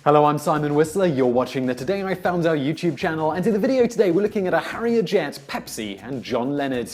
Hello, I'm Simon Whistler, you're watching the Today I Found Out YouTube channel, and in the video today we're looking at a Harrier Jet, Pepsi, and John Leonard.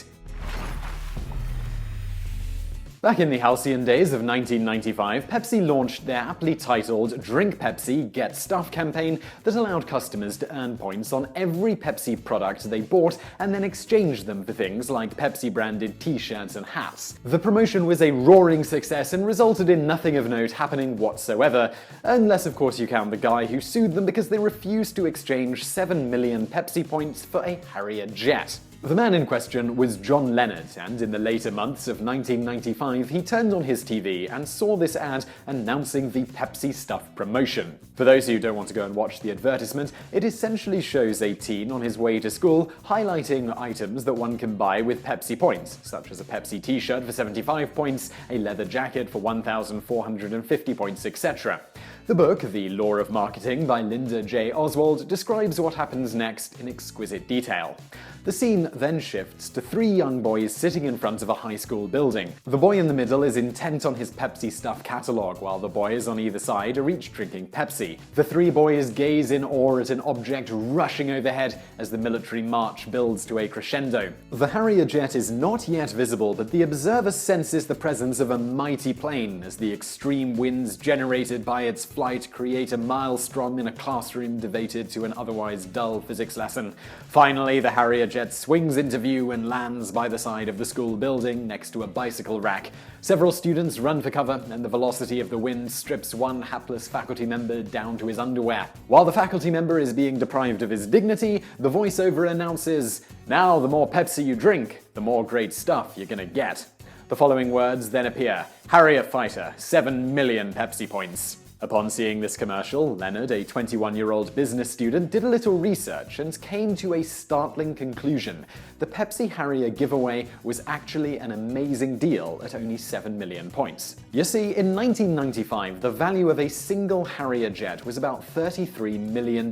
Back in the halcyon days of 1995, Pepsi launched their aptly titled Drink Pepsi, Get Stuff campaign that allowed customers to earn points on every Pepsi product they bought and then exchange them for things like Pepsi-branded t-shirts and hats. The promotion was a roaring success and resulted in nothing of note happening whatsoever, unless of course you count the guy who sued them because they refused to exchange 7 million Pepsi points for a Harrier Jet. The man in question was John Leonard, and in the later months of 1995, he turned on his TV and saw this ad announcing the Pepsi Stuff promotion. For those who don't want to go and watch the advertisement, it essentially shows a teen on his way to school highlighting items that one can buy with Pepsi points, such as a Pepsi t-shirt for 75 points, a leather jacket for 1,450 points, etc. The book, The Law of Marketing by Linda J. Oswald, describes what happens next in exquisite detail. The scene then shifts to three young boys sitting in front of a high school building. The boy in the middle is intent on his Pepsi Stuff catalog, while the boys on either side are each drinking Pepsi. The three boys gaze in awe at an object rushing overhead as the military march builds to a crescendo. The Harrier Jet is not yet visible, but the observer senses the presence of a mighty plane as the extreme winds generated by its flight create a maelstrom in a classroom devoted to an otherwise dull physics lesson. Finally, the Harrier Jet swings into view and lands by the side of the school building next to a bicycle rack. Several students run for cover, and the velocity of the wind strips one hapless faculty member down to his underwear. While the faculty member is being deprived of his dignity, the voiceover announces, "Now the more Pepsi you drink, the more great stuff you're gonna get." The following words then appear: Harrier Fighter, 7 million Pepsi points. Upon seeing this commercial, Leonard, a 21-year-old business student, did a little research and came to a startling conclusion. The Pepsi Harrier giveaway was actually an amazing deal at only 7 million points. You see, in 1995, the value of a single Harrier Jet was about $33 million,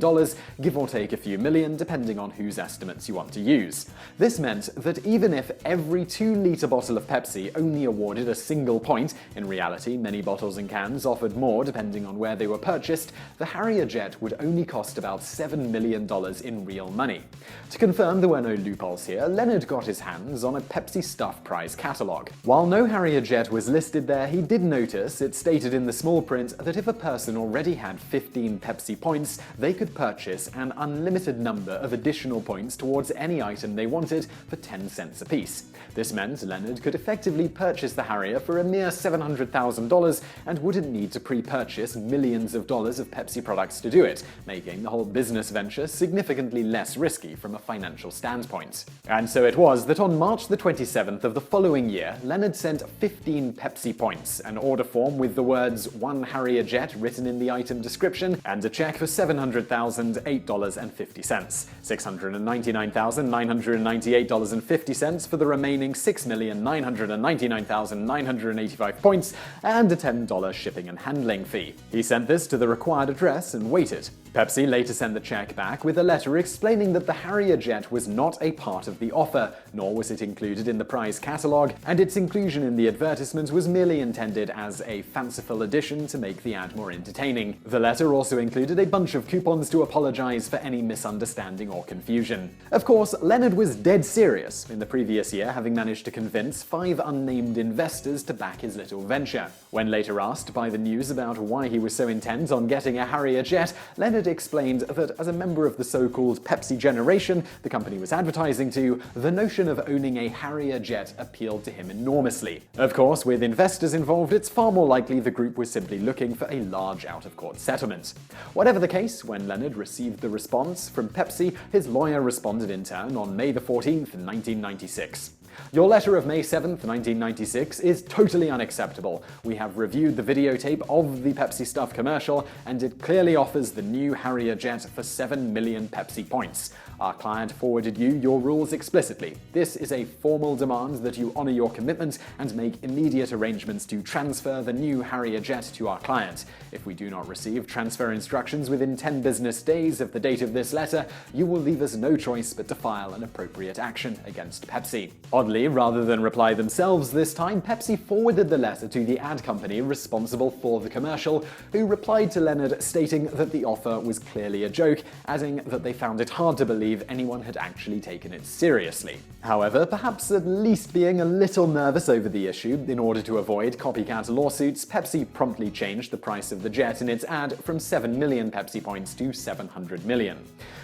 give or take a few million, depending on whose estimates you want to use. This meant that even if every 2-liter bottle of Pepsi only awarded a single point, in reality, many bottles and cans offered more depending on where they were purchased, the Harrier Jet would only cost about $7 million in real money. To confirm there were no loopholes here, Leonard got his hands on a Pepsi Stuff prize catalog. While no Harrier Jet was listed there, he did notice it stated in the small print that if a person already had 15 Pepsi points, they could purchase an unlimited number of additional points towards any item they wanted for 10 cents apiece. This meant Leonard could effectively purchase the Harrier for a mere $700,000 and wouldn't need to pre-purchase millions of dollars of Pepsi products to do it, making the whole business venture significantly less risky from a financial standpoint. And so it was that on March the 27th of the following year, Leonard sent 15 Pepsi points, an order form with the words "1 Harrier Jet" written in the item description, and a check for $700,008.50, $699,998.50 for the remaining 6,999,985 points, and a $10 shipping and handling fee. He sent this to the required address and waited. Pepsi later sent the check back with a letter explaining that the Harrier Jet was not a part of the offer, nor was it included in the prize catalog, and its inclusion in the advertisement was merely intended as a fanciful addition to make the ad more entertaining. The letter also included a bunch of coupons to apologize for any misunderstanding or confusion. Of course, Leonard was dead serious, in the previous year having managed to convince 5 unnamed investors to back his little venture. When later asked by the news about why he was so intent on getting a Harrier Jet, Leonard explained that as a member of the so-called Pepsi generation the company was advertising to, the notion of owning a Harrier Jet appealed to him enormously. Of course, with investors involved, it's far more likely the group was simply looking for a large out-of-court settlement. Whatever the case, when Leonard received the response from Pepsi, his lawyer responded in turn on May the 14th, 1996. Your letter of May 7th, 1996 is totally unacceptable. We have reviewed the videotape of the Pepsi Stuff commercial, and it clearly offers the new Harrier Jet for 7 million Pepsi points. Our client forwarded you your rules explicitly. This is a formal demand that you honor your commitment and make immediate arrangements to transfer the new Harrier Jet to our client. If we do not receive transfer instructions within 10 business days of the date of this letter, you will leave us no choice but to file an appropriate action against Pepsi. On Oddly, rather than reply themselves this time, Pepsi forwarded the letter to the ad company responsible for the commercial, who replied to Leonard stating that the offer was clearly a joke, adding that they found it hard to believe anyone had actually taken it seriously. However, perhaps at least being a little nervous over the issue, in order to avoid copycat lawsuits, Pepsi promptly changed the price of the jet in its ad from 7 million Pepsi points to 700 million.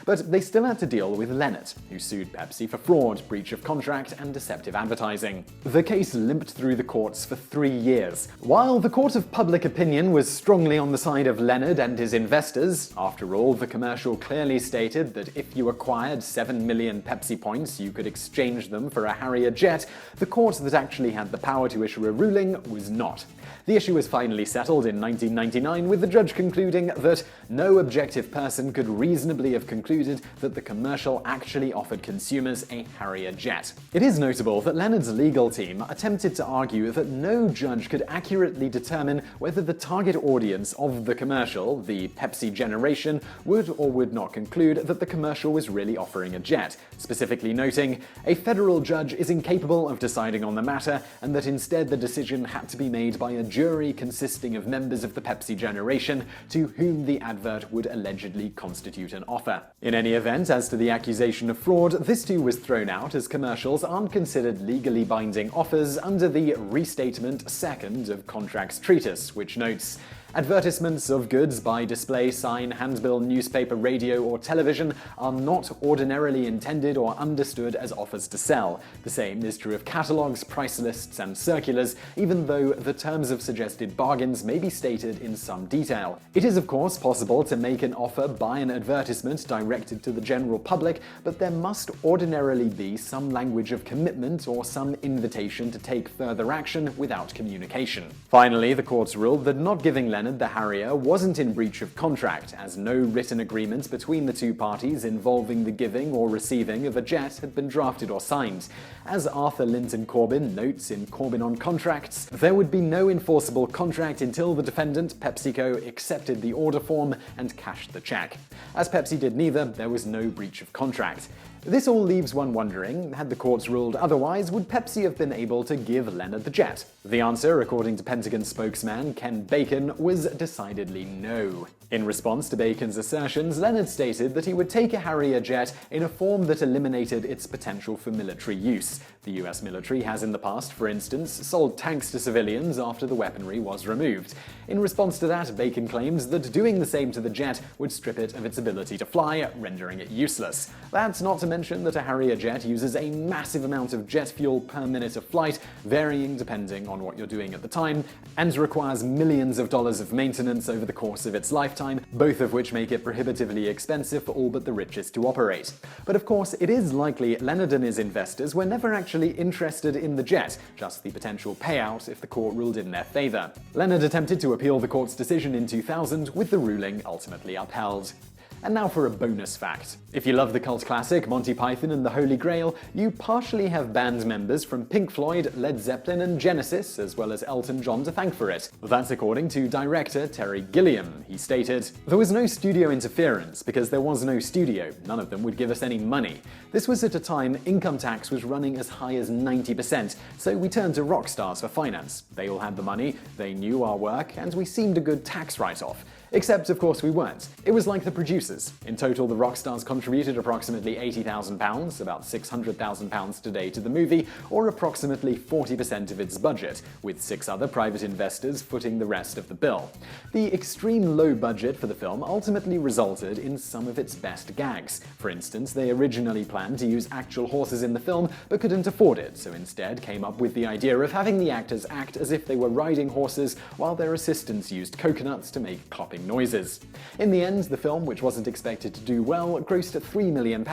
But they still had to deal with Leonard, who sued Pepsi for fraud, breach of contract, and deceptive advertising. The case limped through the courts for 3 years. While the court of public opinion was strongly on the side of Leonard and his investors, after all, the commercial clearly stated that if you acquired 7 million Pepsi points, you could exchange them for a Harrier Jet, the court that actually had the power to issue a ruling was not. The issue was finally settled in 1999, with the judge concluding that no objective person could reasonably have concluded that the commercial actually offered consumers a Harrier Jet. It is notable that Leonard's legal team attempted to argue that no judge could accurately determine whether the target audience of the commercial, the Pepsi generation, would or would not conclude that the commercial was really offering a jet, specifically noting, "A federal judge is incapable of deciding on the matter, and that instead the decision had to be made by a jury consisting of members of the Pepsi generation to whom the advert would allegedly constitute an offer." In any event, as to the accusation of fraud, this too was thrown out, as commercials aren't considered legally binding offers under the Restatement Second of Contracts Treatise, which notes, "Advertisements of goods by display, sign, handbill, newspaper, radio, or television are not ordinarily intended or understood as offers to sell. The same is true of catalogs, price lists, and circulars, even though the terms of suggested bargains may be stated in some detail. It is of course possible to make an offer by an advertisement directed to the general public, but there must ordinarily be some language of commitment or some invitation to take further action without communication." Finally, the courts ruled that not giving Leonard the Harrier wasn't in breach of contract, as no written agreement between the two parties involving the giving or receiving of a jet had been drafted or signed. As Arthur Linton Corbin notes in Corbin on Contracts, there would be no enforceable contract until the defendant, PepsiCo, accepted the order form and cashed the check. As Pepsi did neither, there was no breach of contract. This all leaves one wondering, had the courts ruled otherwise, would Pepsi have been able to give Leonard the jet? The answer, according to Pentagon spokesman Ken Bacon, was decidedly no. In response to Bacon's assertions, Leonard stated that he would take a Harrier jet in a form that eliminated its potential for military use. The US military has in the past, for instance, sold tanks to civilians after the weaponry was removed. In response to that, Bacon claims that doing the same to the jet would strip it of its ability to fly, rendering it useless. That's not to mention that a Harrier jet uses a massive amount of jet fuel per minute of flight, varying depending on what you're doing at the time, and requires millions of dollars of maintenance over the course of its lifetime, both of which make it prohibitively expensive for all but the richest to operate. But of course, it is likely Leonard and his investors were never actually interested in the jet, just the potential payout if the court ruled in their favor. Leonard attempted to appeal the court's decision in 2000, with the ruling ultimately upheld. And now for a bonus fact. If you love the cult classic Monty Python and the Holy Grail, you partially have band members from Pink Floyd, Led Zeppelin, and Genesis, as well as Elton John, to thank for it. That's according to director Terry Gilliam. He stated, "There was no studio interference because there was no studio. None of them would give us any money. This was at a time income tax was running as high as 90%, so we turned to rock stars for finance. They all had the money, they knew our work, and we seemed a good tax write-off. Except, of course, we weren't. It was like the producers. In total, the Rockstars contributed approximately £80,000, about £600,000 today, to the movie, or approximately 40% of its budget, with 6 other private investors footing the rest of the bill. The extreme low budget for the film ultimately resulted in some of its best gags. For instance, they originally planned to use actual horses in the film, but couldn't afford it, so instead came up with the idea of having the actors act as if they were riding horses while their assistants used coconuts to make clopping noises. In the end, the film, which wasn't expected to do well, grossed £3 million,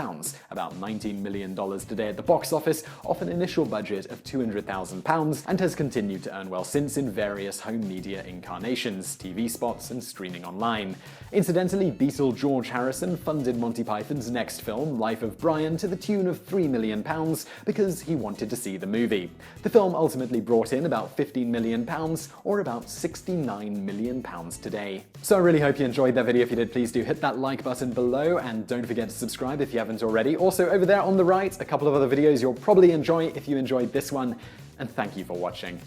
about $19 million today at the box office, off an initial budget of £200,000, and has continued to earn well since in various home media incarnations, TV spots, and streaming online. Incidentally, Beatle George Harrison funded Monty Python's next film, Life of Brian, to the tune of £3 million because he wanted to see the movie. The film ultimately brought in about £15 million, or about £69 million today. So I really hope you enjoyed that video. video if you did. Please do hit that like button below, and don't forget to subscribe if you haven't already. Also, over there on the right, a couple of other videos you'll probably enjoy if you enjoyed this one, and thank you for watching.